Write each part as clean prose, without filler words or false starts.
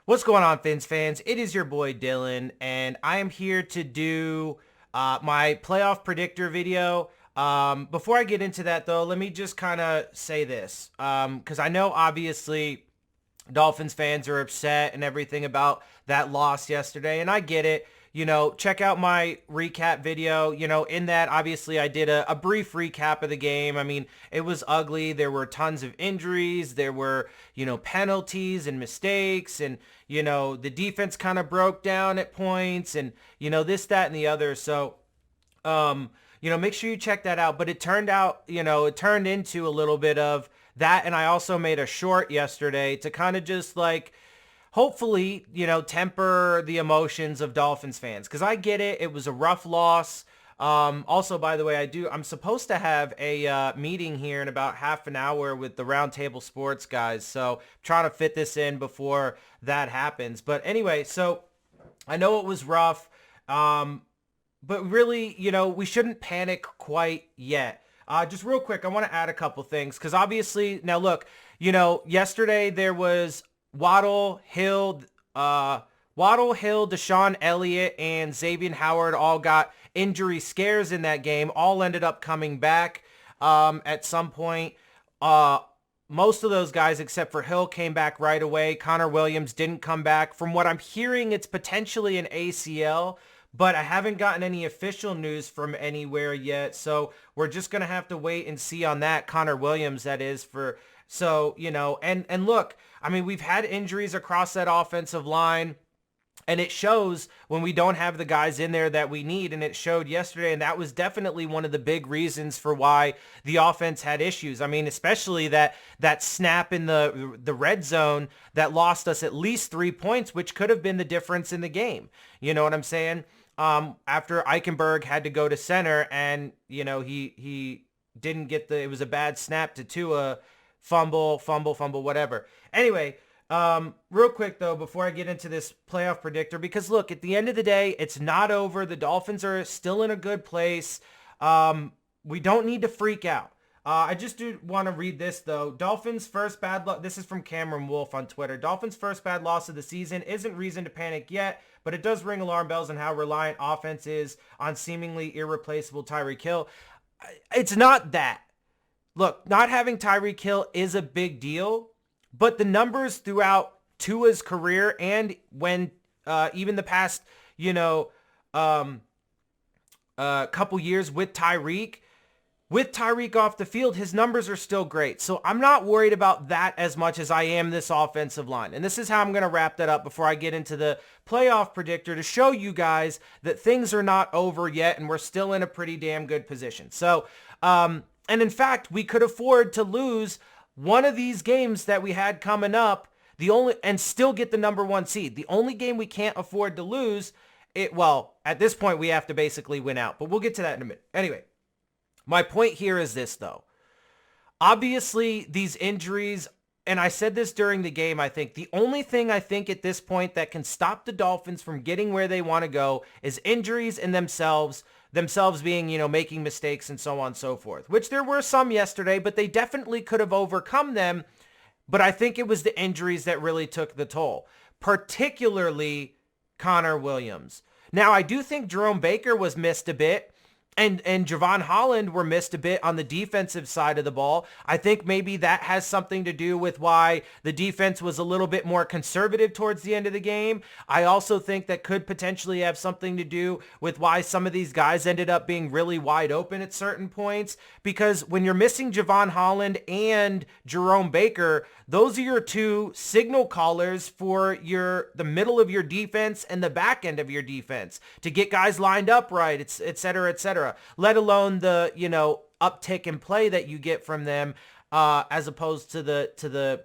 What's going on, Phins fans? It is your boy Dillon, and I am here to do my playoff predictor video. Before I get into that, though, let me just kind of say this, because I know obviously Dolphins fans are upset and everything about that loss yesterday, and I get it. Check out my recap video. In that, obviously, I did a brief recap of the game. I mean, it was ugly. There were tons of injuries. There were, penalties and mistakes. And, the defense kind of broke down at points and, this, that, and the other. So, make sure you check that out. But it turned out, it turned into a little bit of that. And I also made a short yesterday to kind of just like, hopefully, temper the emotions of Dolphins fans. Because I get it. It was a rough loss. Also, by the way, I'm supposed to have a meeting here in about half an hour with the Roundtable Sports guys. So I'm trying to fit this in before that happens. But anyway, so I know it was rough. But really, we shouldn't panic quite yet. Just real quick, I want to add a couple things. Because obviously, now look, yesterday there was Waddle, Hill, Deshaun Elliott, and Xavier Howard all got injury scares in that game. All ended up coming back at some point. Most of those guys, except for Hill, came back right away. Connor Williams didn't come back. From what I'm hearing, it's potentially an ACL, but I haven't gotten any official news from anywhere yet. So we're just going to have to wait and see on that. Connor Williams, that is, for... So, and look, I mean, we've had injuries across that offensive line, and it shows when we don't have the guys in there that we need, and it showed yesterday, and that was definitely one of the big reasons for why the offense had issues. I mean, especially that snap in the red zone that lost us at least 3 points, which could have been the difference in the game. You know what I'm saying? After Eichenberg had to go to center, and, he didn't get it was a bad snap to Tua. Fumble, whatever. Anyway, real quick, though, before I get into this playoff predictor, because, look, at the end of the day, it's not over. The Dolphins are still in a good place. We don't need to freak out. I just do want to read this, though. Dolphins' first bad loss. This is from Cameron Wolf on Twitter. Dolphins' first bad loss of the season isn't reason to panic yet, but it does ring alarm bells on how reliant offense is on seemingly irreplaceable Tyreek Hill. It's not that. Look, not having Tyreek Hill is a big deal, but the numbers throughout Tua's career and when even the past, couple years with Tyreek off the field, his numbers are still great. So I'm not worried about that as much as I am this offensive line. And this is how I'm going to wrap that up before I get into the playoff predictor to show you guys that things are not over yet and we're still in a pretty damn good position. So, and in fact, we could afford to lose one of these games that we had coming up, and still get the number one seed. The only game we can't afford to lose, at this point, we have to basically win out. But we'll get to that in a minute. Anyway, my point here is this, though. Obviously, these injuries, and I said this during the game, I think, the only thing I think at this point that can stop the Dolphins from getting where they want to go is injuries in themselves being, making mistakes and so on and so forth, which there were some yesterday, but they definitely could have overcome them. But I think it was the injuries that really took the toll, particularly Connor Williams. Now, I do think Jerome Baker was missed a bit. And Javon Holland were missed a bit on the defensive side of the ball. I think maybe that has something to do with why the defense was a little bit more conservative towards the end of the game. I also think that could potentially have something to do with why some of these guys ended up being really wide open at certain points. Because when you're missing Javon Holland and Jerome Baker, those are your two signal callers for the middle of your defense and the back end of your defense to get guys lined up right, et cetera, let alone the, uptick in play that you get from them, as opposed to the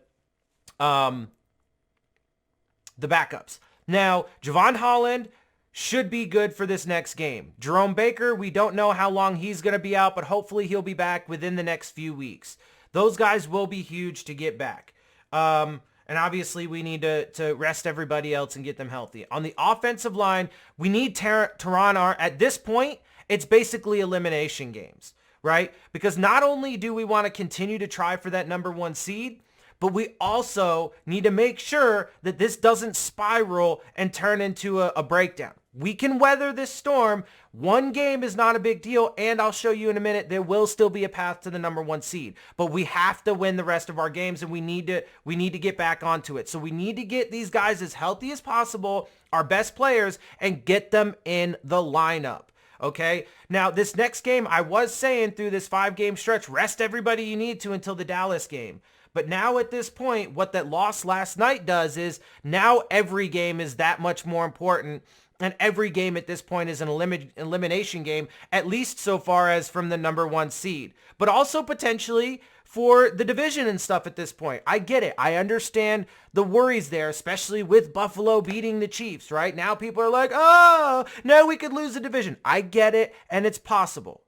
backups. Now, Javon Holland should be good for this next game. Jerome Baker, we don't know how long he's going to be out, but hopefully he'll be back within the next few weeks. Those guys will be huge to get back. And obviously we need to rest everybody else and get them healthy. On the offensive line, we need Teron. At this point, it's basically elimination games, right? Because not only do we want to continue to try for that number one seed, but we also need to make sure that this doesn't spiral and turn into a breakdown. We can weather this storm. One game is not a big deal, and I'll show you in a minute, there will still be a path to the number 1 seed. But we have to win the rest of our games, and we need to get back onto it. So we need to get these guys as healthy as possible, our best players, and get them in the lineup. Okay, now this next game, I was saying through this 5-game stretch, rest everybody you need to until the Dallas game. But now at this point, what that loss last night does is now every game is that much more important. And every game at this point is an elimination game, at least so far as from the number 1 seed. But also potentially for the division and stuff at this point. I get it. I understand the worries there, especially with Buffalo beating the Chiefs, right? Now people are like, oh, no, we could lose the division. I get it, and it's possible.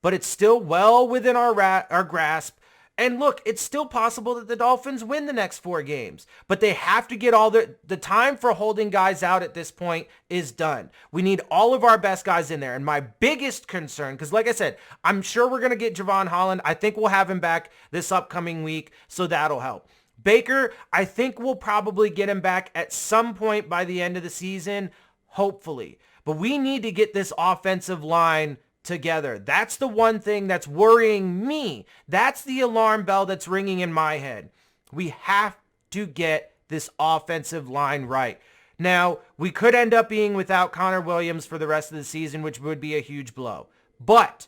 But it's still well within our grasp. And look, it's still possible that the Dolphins win the next 4 games, but they have to get all the time for holding guys out at this point is done. We need all of our best guys in there. And my biggest concern, because like I said, I'm sure we're going to get Javon Holland. I think we'll have him back this upcoming week, so that'll help. Baker, I think we'll probably get him back at some point by the end of the season, hopefully. But we need to get this offensive line together. That's the one thing that's worrying me. That's the alarm bell that's ringing in my head. We have to get this offensive line right. Now, we could end up being without Connor Williams for the rest of the season, which would be a huge blow. But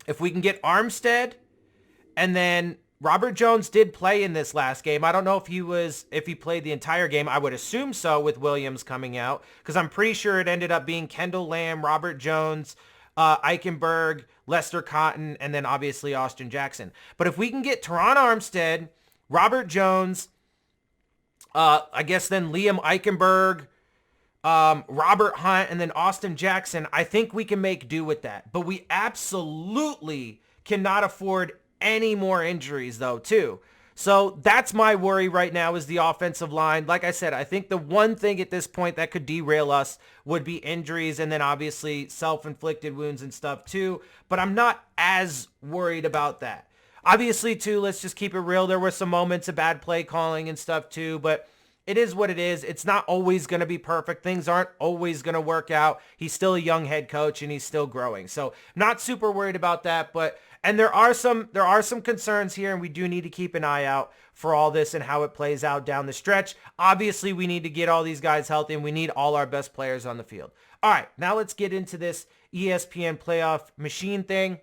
if we can get Armstead, and then Robert Jones did play in this last game. I don't know if he played the entire game. I would assume so with Williams coming out, because I'm pretty sure it ended up being Kendall Lamb, Robert Jones, Eichenberg, Lester Cotton, and then obviously Austin Jackson. But if we can get Teron Armstead, Robert Jones, I guess then Liam Eichenberg, Robert Hunt, and then Austin Jackson, I think we can make do with that. But we absolutely cannot afford any more injuries though, too. So that's my worry right now is the offensive line. Like I said, I think the one thing at this point that could derail us would be injuries and then obviously self-inflicted wounds and stuff too. But I'm not as worried about that. Obviously too, let's just keep it real. There were some moments of bad play calling and stuff too, but it is what it is. It's not always going to be perfect. Things aren't always going to work out. He's still a young head coach and he's still growing. So not super worried about that, and there are some concerns here, and we do need to keep an eye out for all this and how it plays out down the stretch. Obviously, we need to get all these guys healthy, and we need all our best players on the field. All right, now let's get into this ESPN playoff machine thing.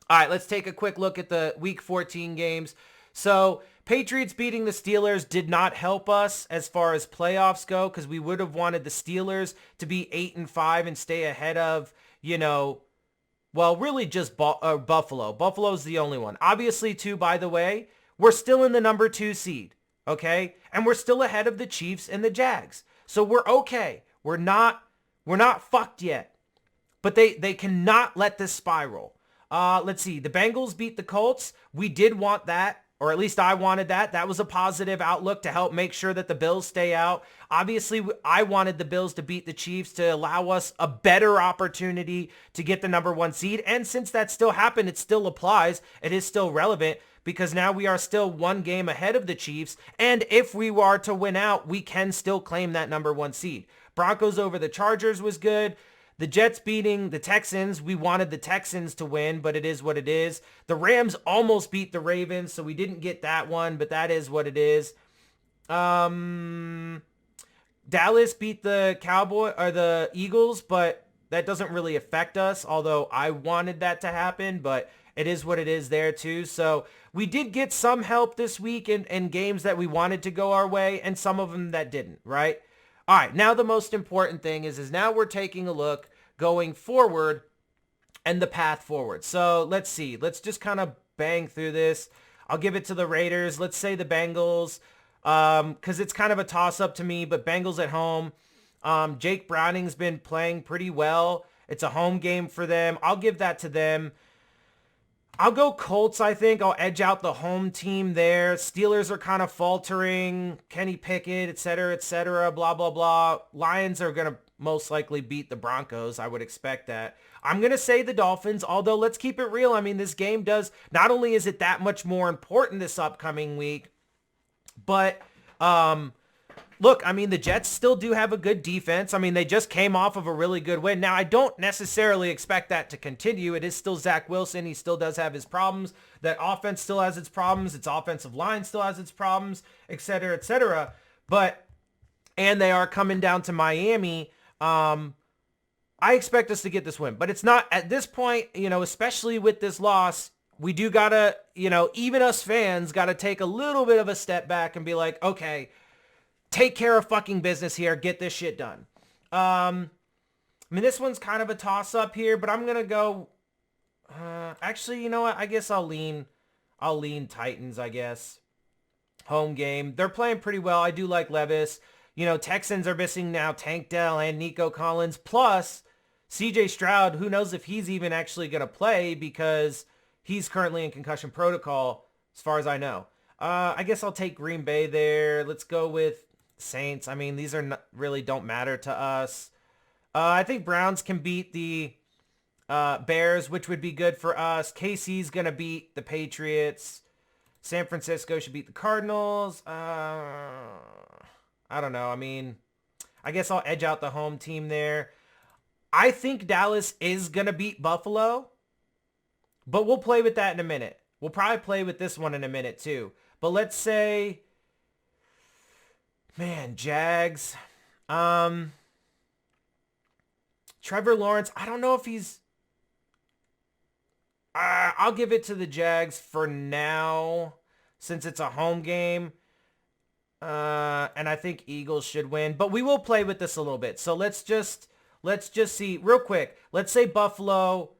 All right, let's take a quick look at the Week 14 games. So Patriots beating the Steelers did not help us as far as playoffs go, because we would have wanted the Steelers to be 8-5 and stay ahead of, well, really just Buffalo. Buffalo's the only one. Obviously, too, by the way, we're still in the number 2 seed, okay? And we're still ahead of the Chiefs and the Jags. So we're okay. We're not fucked yet. But they cannot let this spiral. Let's see. The Bengals beat the Colts. We did want that. Or at least I wanted that. That was a positive outlook to help make sure that the Bills stay out. Obviously, I wanted the Bills to beat the Chiefs to allow us a better opportunity to get the number 1 seed. And since that still happened, it still applies. It is still relevant because now we are still 1 game ahead of the Chiefs. And if we were to win out, we can still claim that number 1 seed. Broncos over the Chargers was good. The Jets beating the Texans. We wanted the Texans to win, but it is what it is. The Rams almost beat the Ravens, so we didn't get that one, but that is what it is. Dallas beat the Eagles, but that doesn't really affect us, although I wanted that to happen, but it is what it is there too. So we did get some help this week in games that we wanted to go our way, and some of them that didn't, right? All right, now the most important thing is now we're taking a look going forward and the path forward. So let's see. Let's just kind of bang through this. I'll give it to the Raiders. Let's say the Bengals, because it's kind of a toss-up to me, but Bengals at home. Jake Browning's been playing pretty well. It's a home game for them. I'll give that to them. I'll go Colts, I think. I'll edge out the home team there. Steelers are kind of faltering. Kenny Pickett, et cetera, blah, blah, blah. Lions are going to most likely beat the Broncos. I would expect that. I'm going to say the Dolphins, although let's keep it real. I mean, this game does, not only is it that much more important this upcoming week, But, look, I mean, the Jets still do have a good defense. I mean, they just came off of a really good win. Now, I don't necessarily expect that to continue. It is still Zach Wilson. He still does have his problems. That offense still has its problems. Its offensive line still has its problems, et cetera, et cetera. But, and they are coming down to Miami. I expect us to get this win. But it's not, at this point, you know, especially with this loss, we do gotta, you know, even us fans gotta take a little bit of a step back and be like, okay, take care of fucking business here. Get this shit done. I mean, this one's kind of a toss-up here, but I'm gonna go. Actually, you know what? I guess I'll lean Titans. I guess home game. They're playing pretty well. I do like Levis. You know, Texans are missing now Tank Dell and Nico Collins plus C.J. Stroud. Who knows if he's even actually gonna play because he's currently in concussion protocol, as far as I know. I guess I'll take Green Bay there. Let's go with Saints. I mean, these are not, really don't matter to us. I think Browns can beat the Bears, which would be good for us. KC's going to beat the Patriots. San Francisco should beat the Cardinals. I don't know. I mean, I guess I'll edge out the home team there. I think Dallas is going to beat Buffalo, but we'll play with that in a minute. We'll probably play with this one in a minute too. But let's say, man, Jags. Trevor Lawrence, I don't know if he's... I'll give it to the Jags for now, since it's a home game. And I think Eagles should win. But we will play with this a little bit. So let's just see real quick. Let's say Buffalo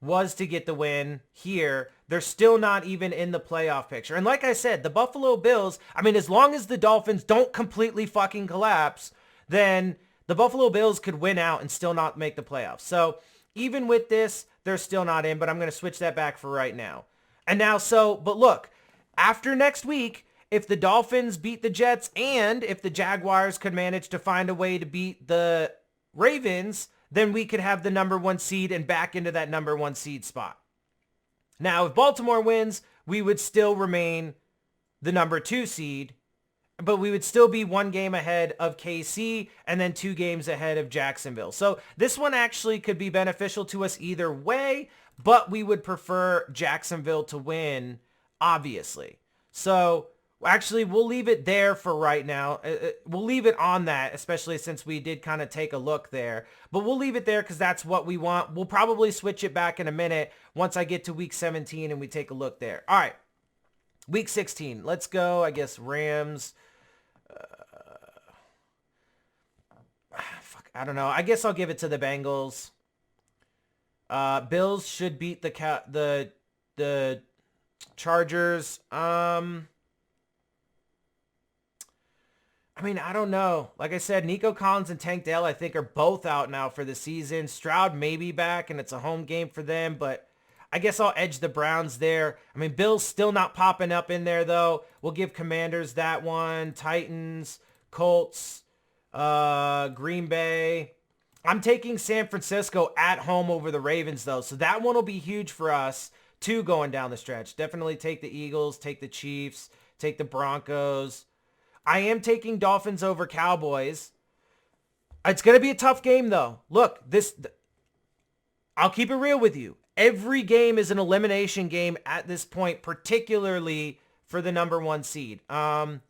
was to get the win here. They're still not even in the playoff picture. And like I said, the Buffalo Bills, I mean, as long as the Dolphins don't completely fucking collapse, then the Buffalo Bills could win out and still not make the playoffs. So even with this, they're still not in, but I'm going to switch that back for right now. And now, but look, after next week, if the Dolphins beat the Jets and if the Jaguars could manage to find a way to beat the Ravens, then we could have the number 1 seed and back into that number 1 seed spot. Now, if Baltimore wins, we would still remain the number 2 seed, but we would still be 1 game ahead of KC and then 2 games ahead of Jacksonville. So this one actually could be beneficial to us either way, but we would prefer Jacksonville to win, obviously. So actually, we'll leave it there for right now. We'll leave it on that, especially since we did kind of take a look there. But we'll leave it there because that's what we want. We'll probably switch it back in a minute once I get to week 17 and we take a look there. All right, week 16. Let's go, I guess, Rams. I don't know. I guess I'll give it to the Bengals. Bills should beat the Chargers. I mean, I don't know. Like I said, Nico Collins and Tank Dell, I think, are both out now for the season. Stroud may be back, and it's a home game for them, but I guess I'll edge the Browns there. I mean, Bills still not popping up in there, though. We'll give Commanders that one. Titans, Colts, Green Bay. I'm taking San Francisco at home over the Ravens, though, so that one will be huge for us, too, going down the stretch. Definitely take the Eagles, take the Chiefs, take the Broncos. I am taking Dolphins over Cowboys. It's going to be a tough game, though. Look, I'll keep it real with you. Every game is an elimination game at this point, particularly for the number 1 seed. We'll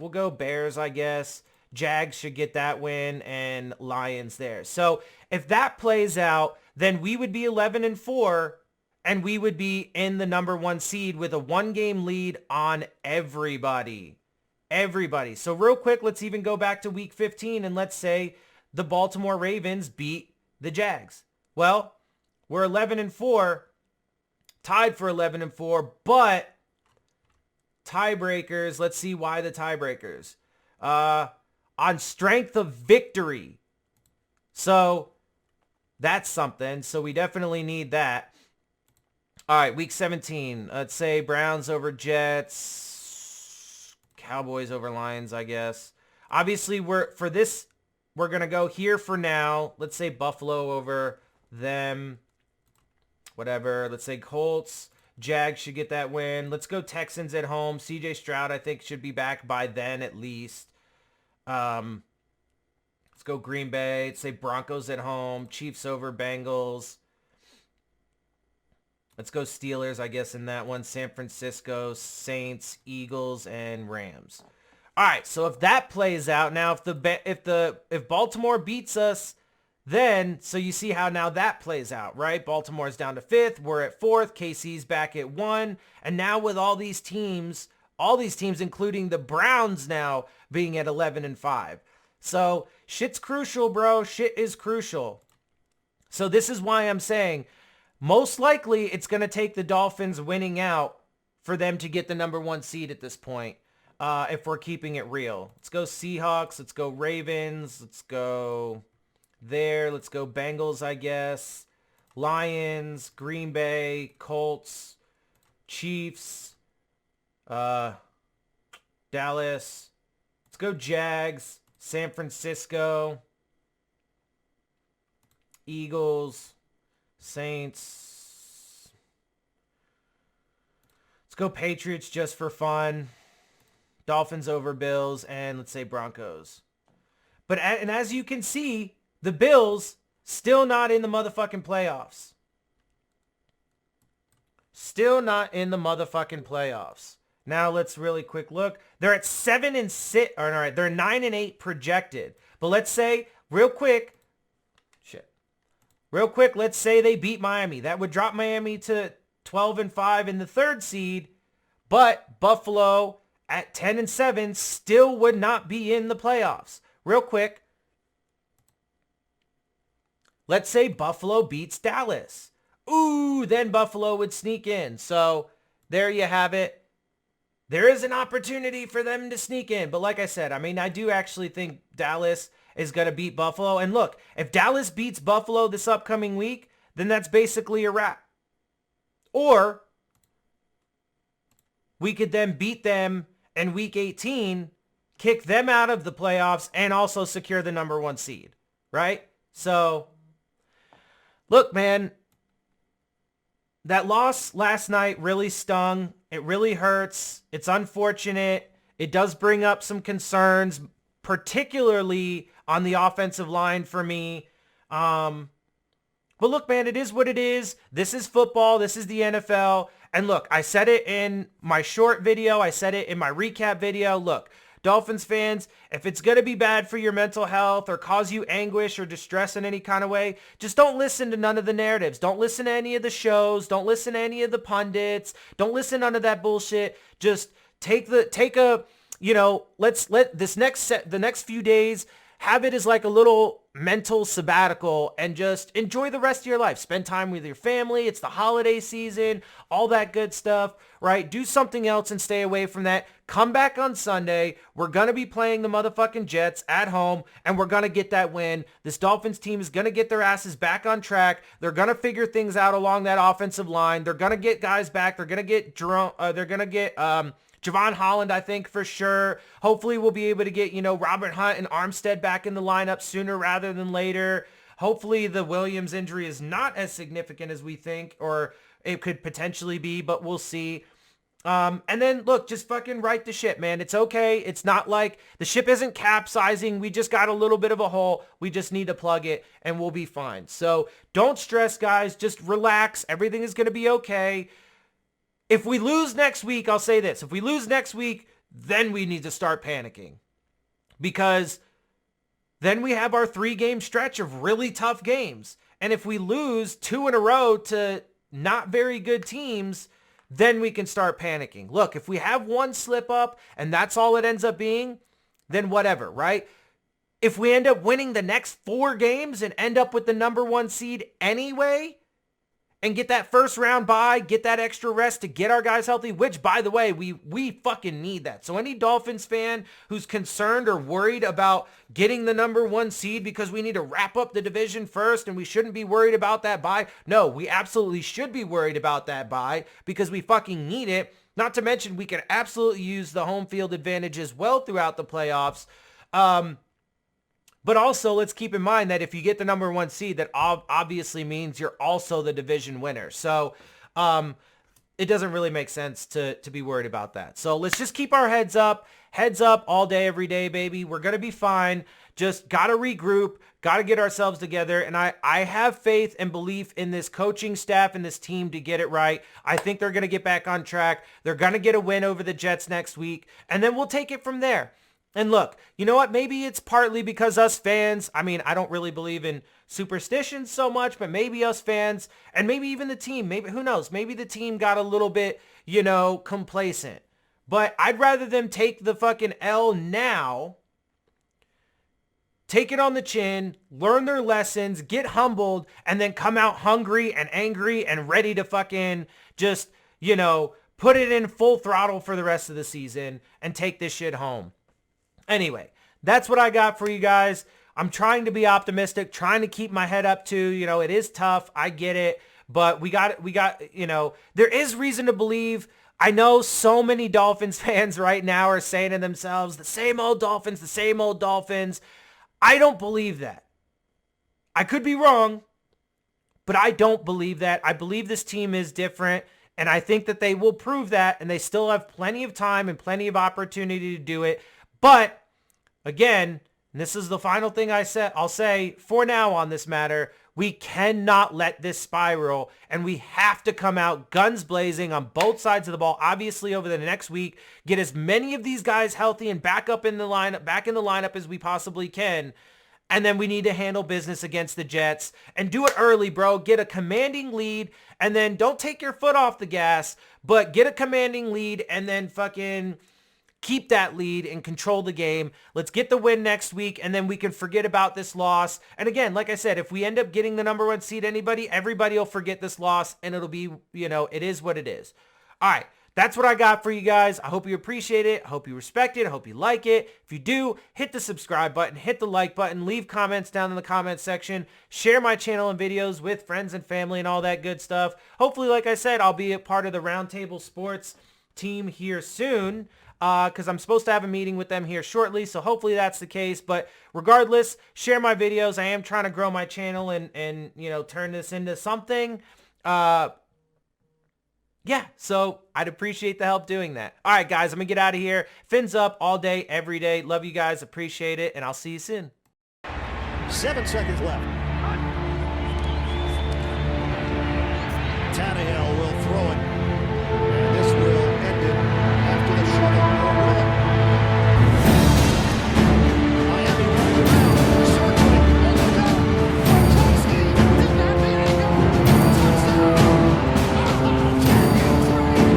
go Bears, I guess. Jags should get that win, and Lions there. So if that plays out, then we would be 11-4, and we would be in the number 1 seed with a 1-game lead on everybody. Everybody. So real quick, let's even go back to week 15 and let's say the Baltimore Ravens beat the Jags. Well, we're 11-4, tied for 11-4, but tiebreakers. Let's see why the tiebreakers. On strength of victory. So that's something. So we definitely need that. All right, week 17. Let's say Browns over Jets. Cowboys over Lions, I guess. Obviously, we're going to go here for now. Let's say Buffalo over them. Whatever. Let's say Colts, Jags should get that win. Let's go Texans at home. CJ Stroud, I think, should be back by then at least. Let's go Green Bay. Let's say Broncos at home. Chiefs over Bengals. Let's go Steelers, I guess, in that one. San Francisco, Saints, Eagles, and Rams. All right, so if that plays out, now if Baltimore beats us, then so you see how now that plays out, right? Baltimore's down to 5th, we're at 4th, KC's back at 1, and now with all these teams, including the Browns now being at 11-5. So shit's crucial, bro. Shit is crucial. So this is why I'm saying most likely it's going to take the Dolphins winning out for them to get the number 1 seed at this point, if we're keeping it real. Let's go Seahawks. Let's go Ravens. Let's go there. Let's go Bengals, I guess. Lions, Green Bay, Colts, Chiefs, Dallas. Let's go Jags, San Francisco, Eagles, Saints. Let's go Patriots just for fun. Dolphins over Bills, and let's say Broncos. But and as you can see, the Bills still not in the motherfucking playoffs. Still not in the motherfucking playoffs. Now let's really quick look. They're at 7-6, or all right, they're 9-8 projected. But let's say real quick, let's say they beat Miami. That would drop Miami to 12-5 in the 3rd seed, but Buffalo at 10-7 still would not be in the playoffs. Real quick, let's say Buffalo beats Dallas. Ooh, then Buffalo would sneak in. So there you have it. There is an opportunity for them to sneak in. But like I said, I mean, I do actually think Dallas is going to beat Buffalo. And look, if Dallas beats Buffalo this upcoming week, then that's basically a wrap. Or we could then beat them in week 18, kick them out of the playoffs, and also secure the number 1 seed, right? So, look, man, that loss last night really stung. It really hurts. It's unfortunate. It does bring up some concerns, particularly on the offensive line for me. But look, man, it is what it is. This is football. This is the NFL. And look, I said it in my short video. I said it in my recap video. Look, Dolphins fans, if it's going to be bad for your mental health or cause you anguish or distress in any kind of way, just don't listen to none of the narratives. Don't listen to any of the shows. Don't listen to any of the pundits. Don't listen to none of that bullshit. Just the next few days, have it as like a little mental sabbatical and just enjoy the rest of your life. Spend time with your family. It's the holiday season, all that good stuff, right? Do something else and stay away from that. Come back on Sunday. We're going to be playing the motherfucking Jets at home, and we're going to get that win. This Dolphins team is going to get their asses back on track. They're going to figure things out along that offensive line. They're going to get guys back. They're going to get Javon Holland, I think, for sure. Hopefully we'll be able to get, Robert Hunt and Armstead back in the lineup sooner rather than later. Hopefully the Williams injury is not as significant as we think, or it could potentially be, but we'll see. And then, look, just fucking right the ship, man. It's okay. It's not like the ship isn't capsizing. We just got a little bit of a hole. We just need to plug it, and we'll be fine. So don't stress, guys. Just relax. Everything is going to be okay. If we lose next week, I'll say this. If we lose next week, then we need to start panicking. Because then we have our 3-game stretch of really tough games. And if we lose 2 in a row to not very good teams, then we can start panicking. Look, if we have one slip up and that's all it ends up being, then whatever, right? If we end up winning the next 4 games and end up with the number 1 seed anyway, and get that first round bye, get that extra rest to get our guys healthy, which, by the way, we fucking need that. So any Dolphins fan who's concerned or worried about getting the number 1 seed because we need to wrap up the division first and we shouldn't be worried about that bye, no, we absolutely should be worried about that bye because we fucking need it. Not to mention we can absolutely use the home field advantage as well throughout the playoffs. But also, let's keep in mind that if you get the number 1 seed, that obviously means you're also the division winner. So, it doesn't really make sense to be worried about that. So let's just keep our heads up all day, every day, baby. We're going to be fine. Just got to regroup, got to get ourselves together. And I have faith and belief in this coaching staff and this team to get it right. I think they're going to get back on track. They're going to get a win over the Jets next week, and then we'll take it from there. And look, you know what? Maybe it's partly because us fans, I mean, I don't really believe in superstitions so much, but maybe us fans and maybe even the team, maybe, who knows? Maybe the team got a little bit, complacent. But I'd rather them take the fucking L now, take it on the chin, learn their lessons, get humbled, and then come out hungry and angry and ready to fucking just, put it in full throttle for the rest of the season and take this shit home. Anyway, that's what I got for you guys. I'm trying to be optimistic, trying to keep my head up too. It is tough. I get it. But we got, there is reason to believe. I know so many Dolphins fans right now are saying to themselves, the same old Dolphins, the same old Dolphins. I don't believe that. I could be wrong, but I don't believe that. I believe this team is different, and I think that they will prove that, and they still have plenty of time and plenty of opportunity to do it. But again, and this is the final thing I'll say for now on this matter, we cannot let this spiral, and we have to come out guns blazing on both sides of the ball. Obviously, over the next week, get as many of these guys healthy and back in the lineup as we possibly can. And then we need to handle business against the Jets and do it early, bro. Get a commanding lead, and then don't take your foot off the gas, but get a commanding lead and then fucking keep that lead and control the game. Let's get the win next week, and then we can forget about this loss. And again, like I said, if we end up getting the number 1 seed, everybody will forget this loss, and it'll be, it is what it is. All right, that's what I got for you guys. I hope you appreciate it. I hope you respect it. I hope you like it. If you do, hit the subscribe button, hit the like button, leave comments down in the comment section, share my channel and videos with friends and family and all that good stuff. Hopefully, like I said, I'll be a part of the Roundtable Sports team here soon, because I'm supposed to have a meeting with them here shortly, so hopefully that's the case. But regardless, share my videos. I am trying to grow my channel and turn this into something. Yeah, so I'd appreciate the help doing that. All right, guys, I'm gonna get out of here. Fins up all day, every day. Love you guys, appreciate it, and I'll see you soon. 7 seconds left. Tannehill will throw it, and this will end it after the shuttle. Miami runs around, circling, on the go. Gronkowski did not get it. Touchdown! Oh, Daniel Gray!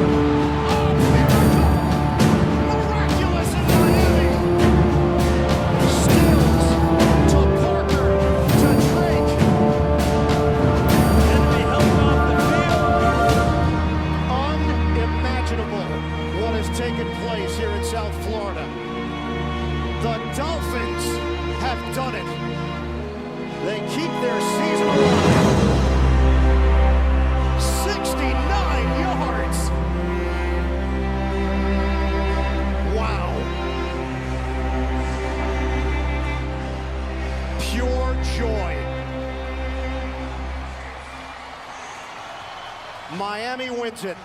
Oh, miracle! Miraculous in Miami! Stills to Parker to Drake. And they held off the field. Unimaginable what has taken place here in South Florida. The Dolphins have done it. They keep their season alive. 69 yards. Wow. Pure joy. Miami wins it.